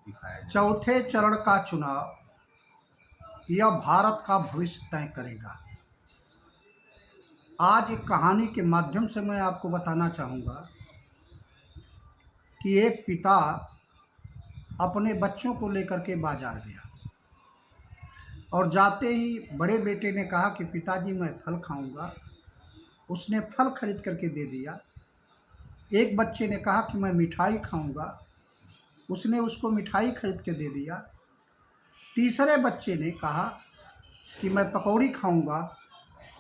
चौथे चरण का चुनाव यह भारत का भविष्य तय करेगा। आज एक कहानी के माध्यम से मैं आपको बताना चाहूँगा कि एक पिता अपने बच्चों को लेकर के बाजार गया और जाते ही बड़े बेटे ने कहा कि पिताजी मैं फल खाऊंगा। उसने फल खरीद करके दे दिया। एक बच्चे ने कहा कि मैं मिठाई खाऊंगा। उसने उसको मिठाई खरीद के दे दिया। तीसरे बच्चे ने कहा कि मैं पकौड़ी खाऊंगा।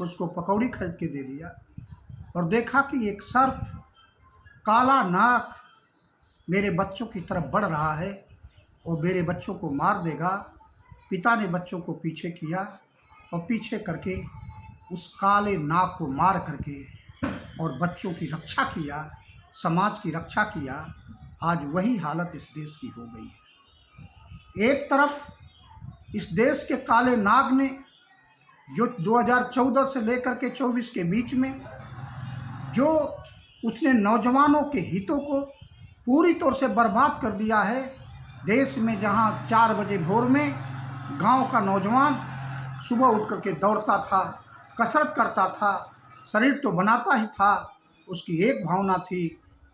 उसको पकौड़ी खरीद के दे दिया और देखा कि एक सर्प काला नाक मेरे बच्चों की तरफ बढ़ रहा है और मेरे बच्चों को मार देगा। पिता ने बच्चों को पीछे किया और पीछे करके उस काले नाग को मार करके और बच्चों की रक्षा किया, समाज की रक्षा किया। आज वही हालत इस देश की हो गई है। एक तरफ इस देश के काले नाग ने जो 2014 से लेकर के 24 के बीच में जो उसने नौजवानों के हितों को पूरी तौर से बर्बाद कर दिया है। देश में जहां 4 बजे भोर में गांव का नौजवान सुबह उठ करके दौड़ता था, कसरत करता था, शरीर तो बनाता ही था, उसकी एक भावना थी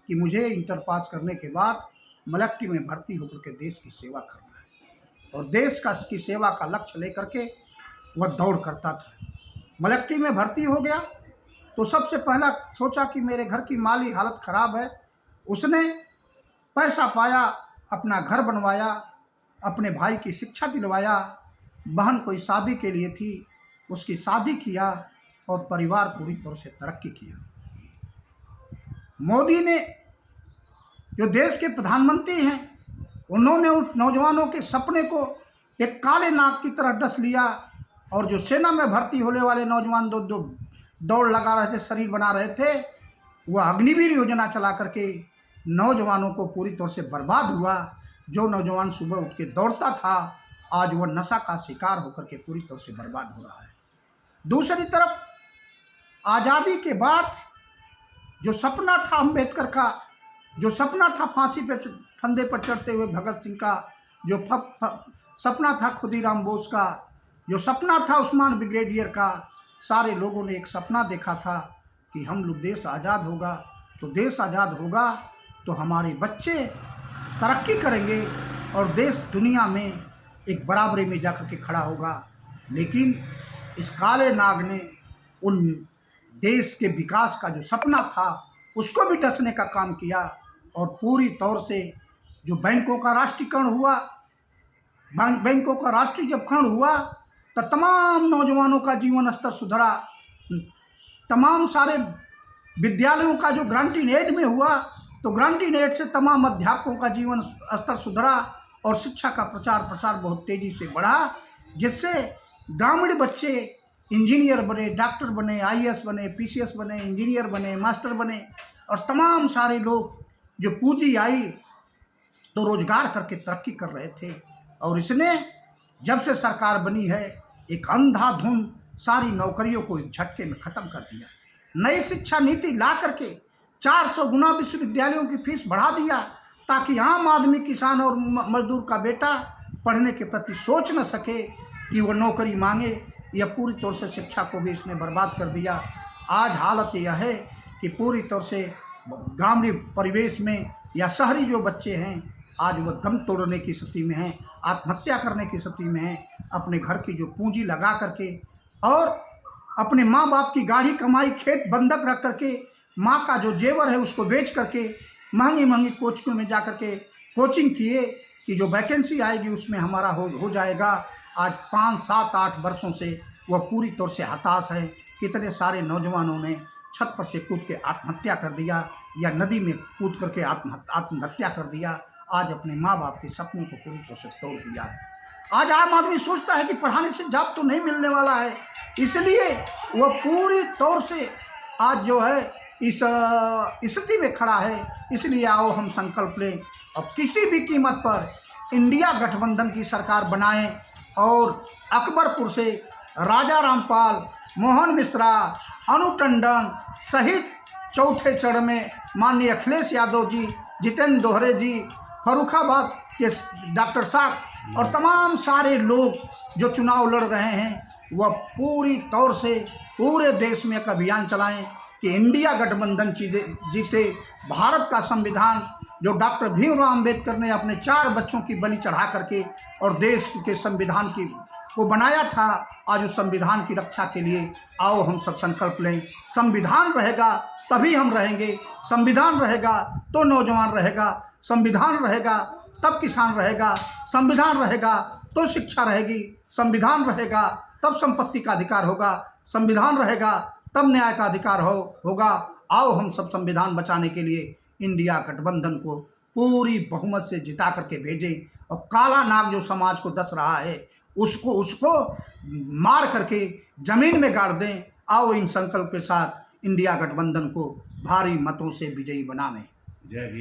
कि मुझे इंटर पास करने के बाद मिलिट्री में भर्ती होकर के देश की सेवा करना है और देश का की सेवा का लक्ष्य लेकर के वह दौड़ करता था। मिलिट्री में भर्ती हो गया तो सबसे पहला सोचा कि मेरे घर की माली हालत ख़राब है। उसने पैसा पाया, अपना घर बनवाया, अपने भाई की शिक्षा दिलवाया, बहन कोई शादी के लिए थी उसकी शादी किया और परिवार पूरी तरह से तरक्की किया। मोदी ने जो देश के प्रधानमंत्री हैं उन्होंने उन नौजवानों के सपने को एक काले नाग की तरह डस लिया और जो सेना में भर्ती होने वाले नौजवान दो दौड़ लगा रहे थे, शरीर बना रहे थे, वह अग्निवीर योजना चला करके नौजवानों को पूरी तौर से बर्बाद हुआ। जो नौजवान सुबह उठ के दौड़ता था आज वह नशा का शिकार होकर के पूरी तौर से बर्बाद हो रहा है। दूसरी तरफ आज़ादी के बाद जो सपना था अम्बेडकर का, जो सपना था फांसी पे फंदे पर चढ़ते हुए भगत सिंह का, जो सपना था खुदीराम बोस का, जो सपना था उस्मान ब्रिगेडियर का, सारे लोगों ने एक सपना देखा था कि हम लोग देश आज़ाद होगा तो देश आज़ाद होगा तो हमारे बच्चे तरक्की करेंगे और देश दुनिया में एक बराबरी में जाकर के खड़ा होगा। लेकिन इस काले नाग ने उन देश के विकास का जो सपना था उसको भी डसने का काम किया और पूरी तौर से जो बैंकों का राष्ट्रीयकरण हुआ, बैंकों का राष्ट्रीय जब करण हुआ तो तमाम नौजवानों का जीवन स्तर सुधरा। तमाम सारे विद्यालयों का जो ग्रांटीन एड में हुआ तो ग्रांटीन एड से तमाम अध्यापकों का जीवन स्तर सुधरा और शिक्षा का प्रचार प्रसार बहुत तेज़ी से बढ़ा, जिससे ग्रामीण बच्चे इंजीनियर बने, डॉक्टर बने, आईएएस बने, पीसीएस बने, इंजीनियर बने, मास्टर बने और तमाम सारे लोग जो पूंजी आई तो रोजगार करके तरक्की कर रहे थे। और इसने जब से सरकार बनी है एक अंधाधुंध सारी नौकरियों को एक झटके में ख़त्म कर दिया। नई शिक्षा नीति ला करके 400 गुना विश्वविद्यालयों की फीस बढ़ा दिया ताकि आम आदमी, किसान और मजदूर का बेटा पढ़ने के प्रति सोच न सके कि वो नौकरी मांगे। यह पूरी तौर से शिक्षा को भी इसने बर्बाद कर दिया। आज हालत यह है कि पूरी तौर से ग्रामीण परिवेश में या शहरी जो बच्चे हैं आज वह दम तोड़ने की स्थिति में हैं, आत्महत्या करने की स्थिति में हैं। अपने घर की जो पूंजी लगा करके और अपने माँ बाप की गाढ़ी कमाई खेत बंधक रख करके माँ का जो जेवर है उसको बेच करके महंगी महंगी कोचिंगों में जा करके कोचिंग किए कि जो वैकेंसी आएगी उसमें हमारा हो जाएगा। आज 5, 7, 8 वर्षों से वह पूरी तौर से हताश है। कितने सारे नौजवानों ने छत पर से कूद के आत्महत्या कर दिया या नदी में कूद करके आत्महत्या कर दिया। आज अपने माँ बाप के सपनों को पूरी तरह से तोड़ दिया है। आज आम आदमी सोचता है कि पढ़ाने से जॉब तो नहीं मिलने वाला है, इसलिए वह पूरी तौर से आज जो है इस स्थिति में खड़ा है। इसलिए आओ हम संकल्प लें और किसी भी कीमत पर इंडिया गठबंधन की सरकार बनाएं और अकबरपुर से राजा रामपाल, मोहन मिश्रा, अनु टंडन सहित चौथे चरण में माननीय अखिलेश यादव जी, जितेंद्र दोहरे जी फर्रुखाबाद के डॉक्टर साहब और तमाम सारे लोग जो चुनाव लड़ रहे हैं वह पूरी तौर से पूरे देश में एक अभियान चलाएं कि इंडिया गठबंधन जीते। भारत का संविधान जो डॉक्टर भीमराव अम्बेडकर ने अपने 4 बच्चों की बलि चढ़ा करके और देश के संविधान को बनाया था, आज उस संविधान की रक्षा के लिए आओ हम सब संकल्प लें। संविधान रहेगा तभी हम रहेंगे, संविधान रहेगा तो नौजवान रहेगा, संविधान रहेगा तब किसान रहेगा, संविधान रहेगा तो शिक्षा रहेगी, संविधान रहेगा तब संपत्ति का अधिकार होगा, संविधान रहेगा तब न्याय का अधिकार होगा। आओ हम सब संविधान बचाने के लिए इंडिया गठबंधन को पूरी बहुमत से जिता करके भेजें और काला नाग जो समाज को डस रहा है उसको मार करके ज़मीन में गाड़ दें। आओ इन संकल्प के साथ इंडिया गठबंधन को भारी मतों से विजयी बनावें।